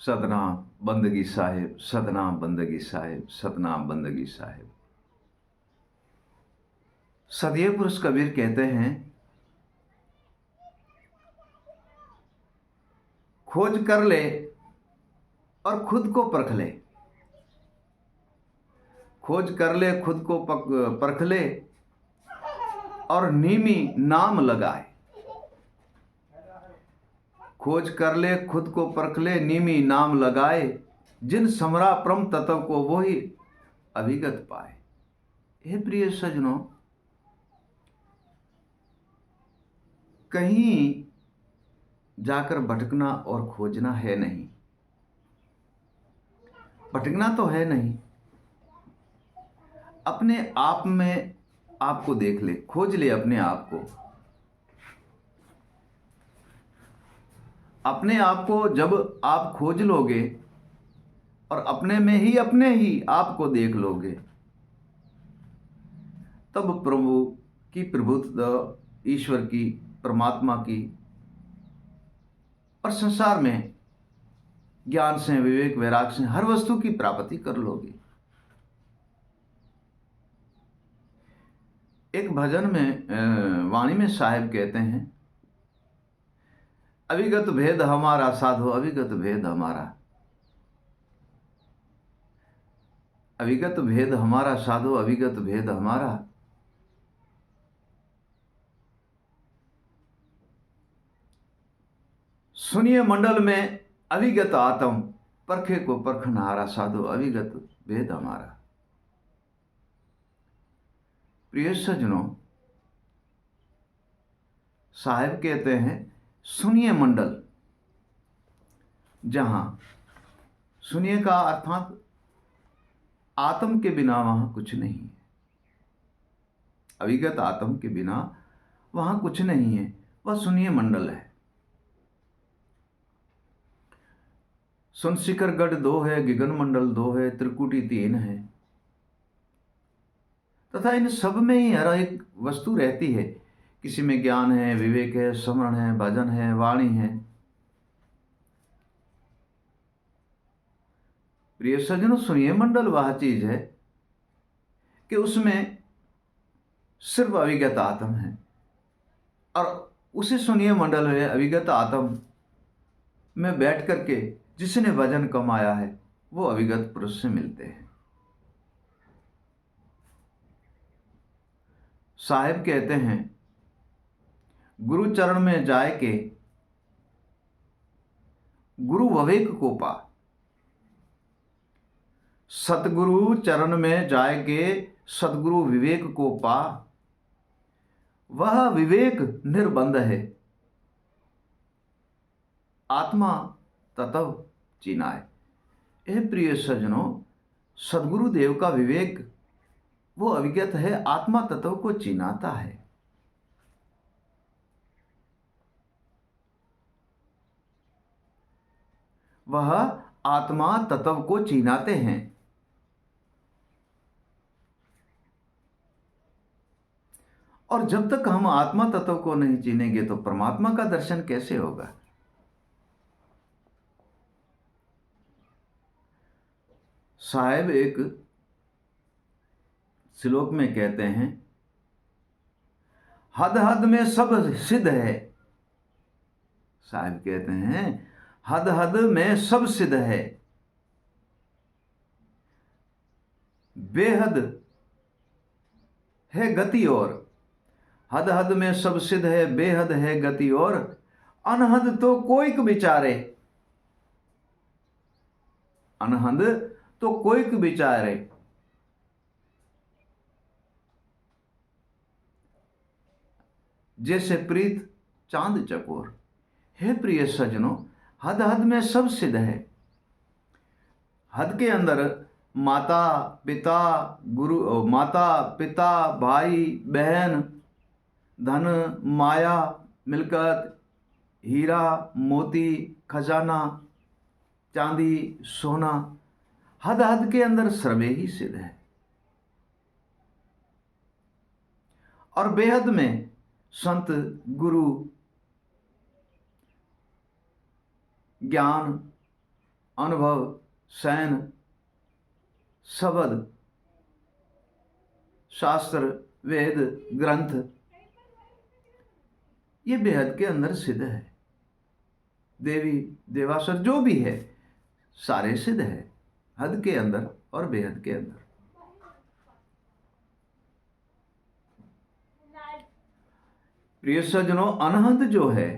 सतनाम बंदगी साहिब, सतनाम बंदगी साहिब, सतनाम बंदगी साहिब। सदये पुरुष कबीर कहते हैं, खोज कर ले और खुद को परख ले। खोज कर ले, खुद को परख ले और नीमी नाम लगाए। खोज कर ले, खुद को परख ले, नीमी नाम लगाए। जिन समरा परम तत्व को वो ही अभिगत पाए। हे प्रिय सज्जनों, कहीं जाकर भटकना और खोजना है नहीं। भटकना तो है नहीं, अपने आप में आपको देख ले, खोज ले अपने आप को। अपने आप को जब आप खोज लोगे और अपने ही आपको देख लोगे, तब प्रभु की प्रभुत्व, ईश्वर की, परमात्मा की और संसार में ज्ञान से, विवेक, वैराग से हर वस्तु की प्राप्ति कर लोगे। एक भजन में, वाणी में साहिब कहते हैं, अविगत भेद हमारा साधो, अविगत भेद हमारा। अविगत भेद हमारा साधो, अविगत भेद हमारा। सुनिए मंडल में अविगत आत्म, परखे को परखनहारा साधो, अविगत भेद हमारा। प्रिय सज्जनों, साहिब कहते हैं, सुनिए मंडल, जहां सुनिए का अर्थात आत्म के बिना वहां कुछ नहीं है। अविगत आत्म के बिना वहां कुछ नहीं है, वह सुनिए मंडल है। सुन शिखरगढ़ 2 है, गिगन मंडल 2 है, त्रिकुटी 3 है, तथा इन सब में ही हर एक वस्तु रहती है। किसी में ज्ञान है, विवेक है, स्मरण है, भजन है, वाणी है। प्रिय सज्जनों, सुनिए मंडल वह चीज है कि उसमें सिर्फ अविगत आत्म है, और उसी सुनिए मंडल में अविगत आत्म में बैठ करके जिसने वजन कमाया है, वो अविगत पुरुष से मिलते हैं। साहिब कहते हैं, गुरु चरण में जाए के गुरु विवेक को पा। सतगुरु चरण में जाए के सतगुरु विवेक को पा। वह विवेक निर्बंध है, आत्मा तत्व चिनाए। हे प्रिय सज्जनों, सदगुरु देव का विवेक वो अविगत है, आत्मा तत्व को चिनाता है। वह आत्मा तत्व को चिनाते हैं। और जब तक हम आत्मा तत्व को नहीं चिनेंगे तो परमात्मा का दर्शन कैसे होगा? साहिब एक श्लोक में कहते हैं, हद हद में सब सिद्ध है। साहिब कहते हैं, हद हद में सब सिद्ध है, बेहद है गति और। हद हद में सब सिद्ध है, बेहद है गति और। अनहद तो कोई को विचारे, अनहद तो कोई को विचारे। जैसे प्रीत चांद चकोर। हे प्रिय सज्जनों, हद हद में सब सिद्ध है। हद के अंदर माता पिता, गुरु, माता पिता, भाई बहन, धन माया, मिलकत, हीरा मोती, खजाना, चांदी सोना, हद हद के अंदर सर्वे ही सिद्ध है। और बेहद में संत, गुरु, ज्ञान, अनुभव, सैन, शब्द, शास्त्र, वेद, ग्रंथ, ये बेहद के अंदर सिद्ध है। देवी देवासुर जो भी है सारे सिद्ध है, हद के अंदर और बेहद के अंदर। प्रिय सज्जनों, अनहद जो है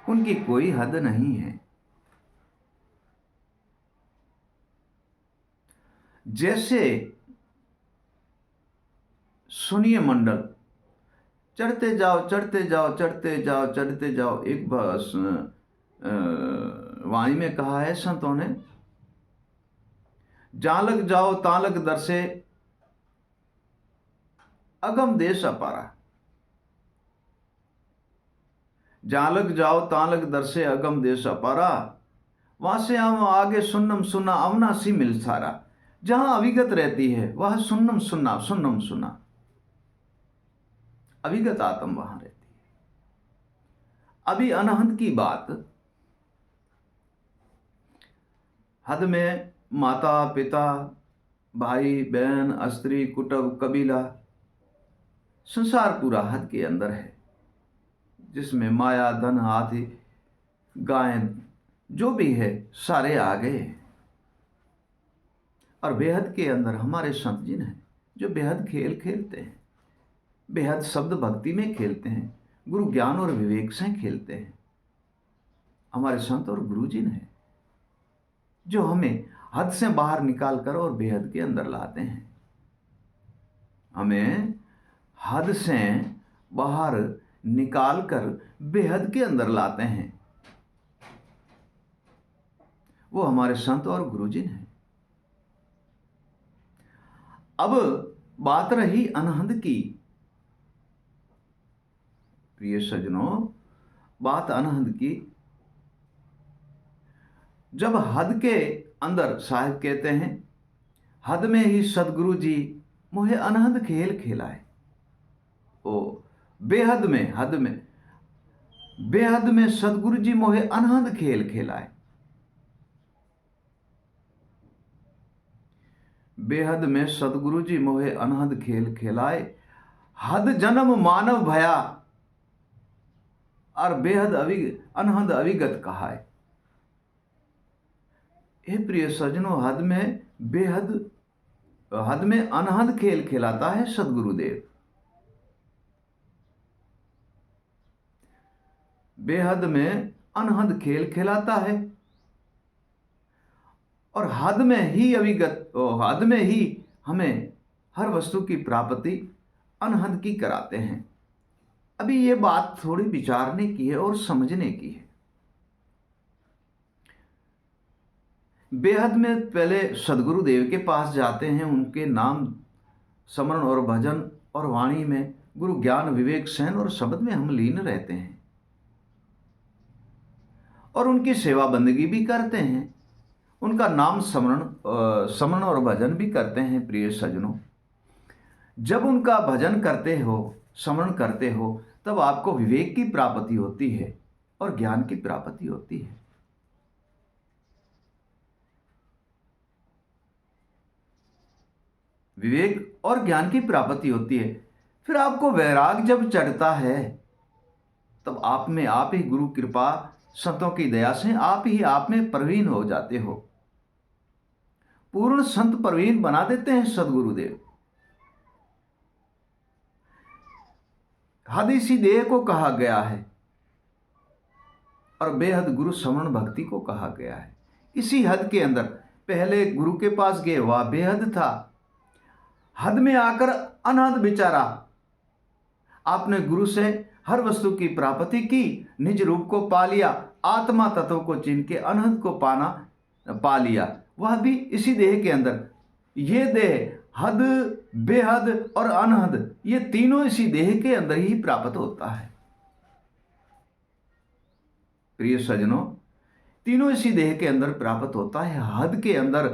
उनकी कोई हद नहीं है। जैसे सुनिए मंडल, चढ़ते जाओ चढ़ते जाओ चढ़ते जाओ चढ़ते जाओ। एक बस वाणी में कहा है संतों ने, जालक जाओ तालक दर्शे अगम देश अपारा। जालक जाओ तालक दर्शे अगम देश अपारा, वहां से हम आगे सुन्नम सुना अवनासी मिल सारा। जहां अविगत रहती है वह सुन्नम सुना सुन्नम सुना, अविगत आत्म वहां रहती है। अभी अनहद की बात, हद में माता पिता भाई बहन स्त्री कुटुंब कबीला संसार पूरा हद के अंदर है, जिसमें माया धन हाथी गायन जो भी है सारे आ गए। और बेहद के अंदर हमारे संत जिन हैं जो बेहद खेल खेलते हैं, बेहद शब्द भक्ति में खेलते हैं, गुरु ज्ञान और विवेक से खेलते हैं। हमारे संत और गुरु जिन हैं जो हमें हद से बाहर निकाल कर और बेहद के अंदर लाते हैं। हमें हद से बाहर निकाल कर बेहद के अंदर लाते हैं, वो हमारे संत और गुरुजिन हैं। अब बात रही अनहद की। प्रिय सज्जनों, बात अनहद की। जब हद के अंदर साहिब कहते हैं, हद में ही सदगुरु जी मोहे अनहद खेल खिलाए। ओ बेहद में, हद में, बेहद में सदगुरु जी मोहे अनहद खेल खिलाए। बेहद में सदगुरु जी मोहे अनहद खेल खिलाए, हद जन्म मानव भया और बेहद अनहद अविगत कहा है। हे प्रिय सज्जनों, हद में बेहद, हद में अनहद खेल खिलाता है सदगुरुदेव। बेहद में अनहद खेल खिलाता है और हद में ही अविगत, हद में ही हमें हर वस्तु की प्राप्ति अनहद की कराते हैं। अभी ये बात थोड़ी विचारने की है और समझने की है। बेहद में पहले सदगुरुदेव के पास जाते हैं, उनके नाम स्मरण और भजन और वाणी में गुरु ज्ञान विवेक सैन और शब्द में हम लीन रहते हैं और उनकी सेवा बंदगी भी करते हैं, उनका नाम स्मरण और भजन भी करते हैं। प्रिय सज्जनों, जब उनका भजन करते हो, स्मरण करते हो, तब आपको विवेक की प्राप्ति होती है और ज्ञान की प्राप्ति होती है। विवेक और ज्ञान की प्राप्ति होती है। फिर आपको वैराग जब चढ़ता है, तब आप में आप ही गुरु कृपा संतों की दया से आप ही आप में प्रवीण हो जाते हो। पूर्ण संत प्रवीण बना देते हैं सदगुरुदेव। हद इसी देह को कहा गया है और बेहद गुरु स्मरण भक्ति को कहा गया है। इसी हद के अंदर पहले गुरु के पास गए, वह बेहद था। हद में आकर अनहद बिचारा, आपने गुरु से हर वस्तु की प्राप्ति की, निज रूप को पा लिया, आत्मा तत्व को चिन्ह के अनहद को पा लिया, वह भी इसी देह के अंदर। ये देह हद, बेहद और अनहद, ये तीनों इसी देह के अंदर ही प्राप्त होता है। प्रिय सज्जनों, तीनों इसी देह के अंदर प्राप्त होता है। हद के अंदर,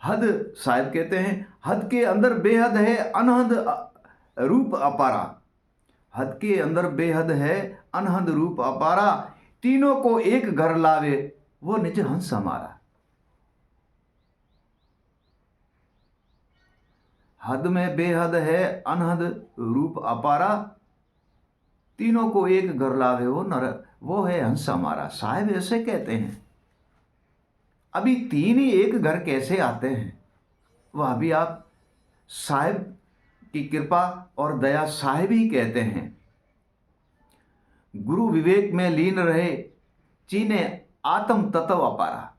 हद साहिब कहते हैं, हद के अंदर बेहद है, अनहद रूप अपारा। हद के अंदर बेहद है, अनहद रूप अपारा, तीनों को एक घर लावे, वो निज हंस हमारा। हद में बेहद है अनहद रूप अपारा, तीनों को एक घर लावे वो नर, वो है हंस हमारा। साहब ऐसे कहते हैं। अभी तीन ही एक घर कैसे आते हैं, वह भी आप साहिब की कृपा और दया साहिब ही कहते हैं। गुरु विवेक में लीन रहे, चीने आत्म तत्व अपारा।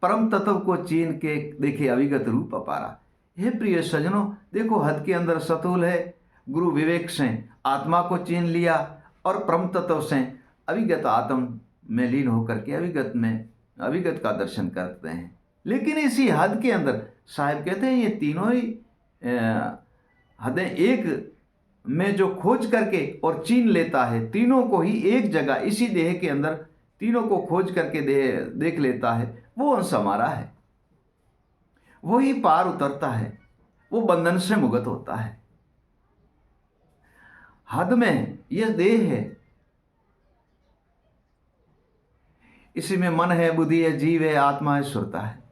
परम तत्व को चीन के देखे अविगत रूप अपारा। हे प्रिय सजनों, देखो हद के अंदर सतुल है, गुरु विवेक से आत्मा को चीन लिया और परम तत्व से अविगत आत्म में लीन होकर के अविगत का दर्शन करते हैं। लेकिन इसी हद के अंदर साहिब कहते हैं ये तीनों ही हदें एक में जो खोज करके और चीन लेता है, तीनों को ही एक जगह इसी देह के अंदर तीनों को खोज करके देख लेता है, वो अंश हमारा है। वो ही पार उतरता है, वो बंधन से मुक्त होता है। हद में यह देह है, इसी में मन है, बुद्धि है, जीव है, आत्मा है, सुरता है।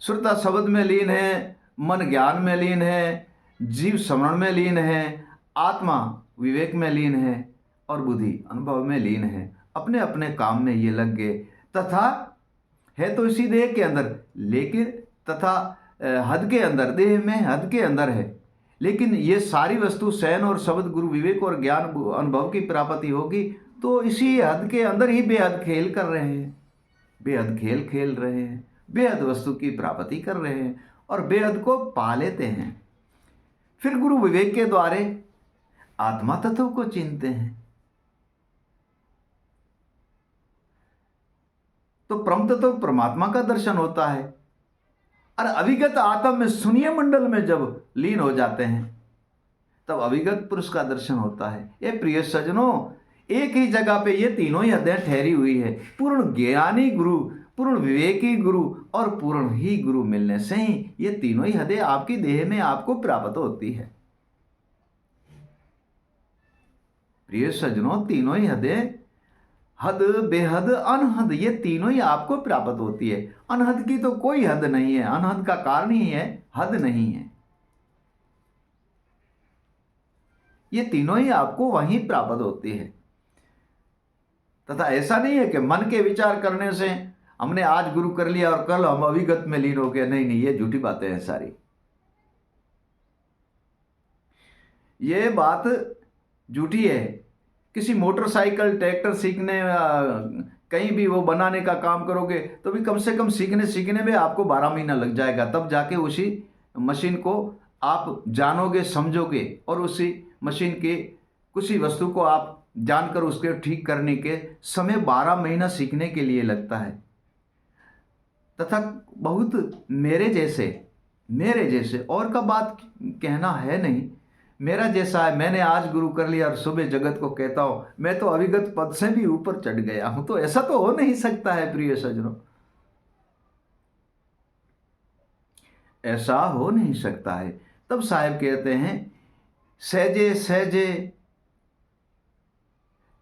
सुरता शब्द में लीन है, मन ज्ञान में लीन है, जीव स्मरण में लीन है, आत्मा विवेक में लीन है और बुद्धि अनुभव में लीन है। अपने अपने काम में ये लग गए, तथा है तो इसी देह के अंदर, लेकिन तथा हद के अंदर, देह में हद के अंदर है, लेकिन ये सारी वस्तु शयन और शब्द गुरु विवेक और ज्ञान अनुभव की प्राप्ति होगी तो इसी हद के अंदर ही बेहद खेल कर रहे हैं, बेहद खेल खेल रहे हैं, बेहद वस्तु की प्राप्ति कर रहे हैं और बेहद को पा लेते हैं। फिर गुरु विवेक के द्वारे आत्मा तत्व को चिन्हते हैं। तो परम तत्व परमात्मा का दर्शन होता है और अविगत आत्म में शून्य मंडल में जब लीन हो जाते हैं तब अविगत पुरुष का दर्शन होता है। ये प्रिय सजनों, एक ही जगह पे ये तीनों ही हदें ठहरी हुई है। पूर्ण ज्ञानी गुरु, पूर्ण विवेकी गुरु और पूर्ण ही गुरु मिलने से ही ये तीनों ही हदें आपकी देह में आपको प्राप्त होती है। प्रिय सजनों, तीनों ही हदें, हद, बेहद, अनहद, ये तीनों ही आपको प्राप्त होती है। अनहद की तो कोई हद नहीं है, अनहद का कारण ही है, हद नहीं है। ये तीनों ही आपको वहीं प्राप्त होती है। तथा ऐसा नहीं है कि मन के विचार करने से हमने आज गुरु कर लिया और कल हम अविगत में लीन हो गए। नहीं, ये झूठी बातें हैं सारी। ये बात झूठी है। किसी मोटरसाइकिल, ट्रैक्टर सीखने, कहीं भी वो बनाने का काम करोगे तो भी कम से कम सीखने में आपको 12 महीना लग जाएगा, तब जाके उसी मशीन को आप जानोगे, समझोगे और उसी मशीन के किसी वस्तु को आप जानकर उसके ठीक करने के समय 12 महीना सीखने के लिए लगता है। तथा बहुत मेरे जैसे और का बात कहना है नहीं, मेरा जैसा है। मैंने आज गुरु कर लिया और सुबह जगत को कहता हूं मैं तो अविगत पद से भी ऊपर चढ़ गया हूं, तो ऐसा तो हो नहीं सकता है प्रिय सज्जनों, ऐसा हो नहीं सकता है। तब साहिब कहते हैं सहजे सहजे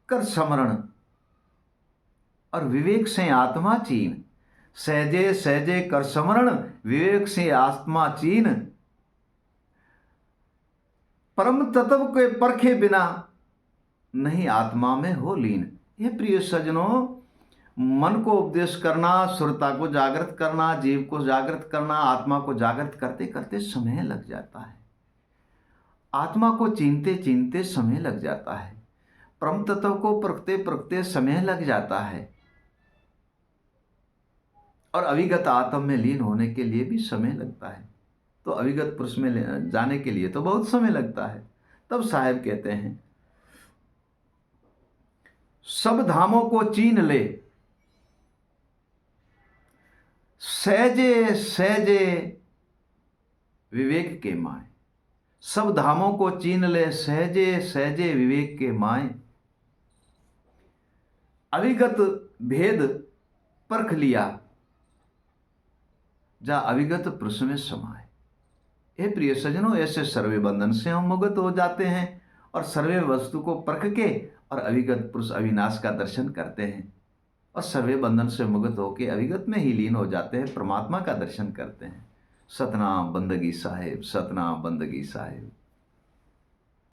कर समरण और विवेक से आत्मा चीन। सहजे सहजे कर समरण, विवेक से आत्मा चीन। परम तत्व के परखे बिना नहीं आत्मा में हो लीन। ये प्रिय सज्जनों, मन को उपदेश करना, सुरता को जागृत करना, जीव को जागृत करना, आत्मा को जागृत करते करते समय लग जाता है। आत्मा को चिंते चिंते समय लग जाता है। परम तत्व को परखते परखते समय लग जाता है और अविगत आत्म में लीन होने के लिए भी समय लगता है। तो अविगत पुरुष में जाने के लिए तो बहुत समय लगता है। तब साहिब कहते हैं सब धामों को चीन ले, सहजे सहजे विवेक के माए। सब धामों को चीन ले, सहजे सहजे विवेक के माए। अविगत भेद परख लिया, जा अविगत पुरुष में समाए। हे प्रिय सज्जनों, ऐसे सर्वे बंधन से हम मुक्त हो जाते हैं और सर्वे वस्तु को परख के और अविगत पुरुष अविनाश का दर्शन करते हैं। और सर्वे बंधन से मुक्त होकर अविगत में ही लीन हो जाते हैं, परमात्मा का दर्शन करते हैं। सतनाम बंदगी साहिब, सतनाम बंदगी साहिब।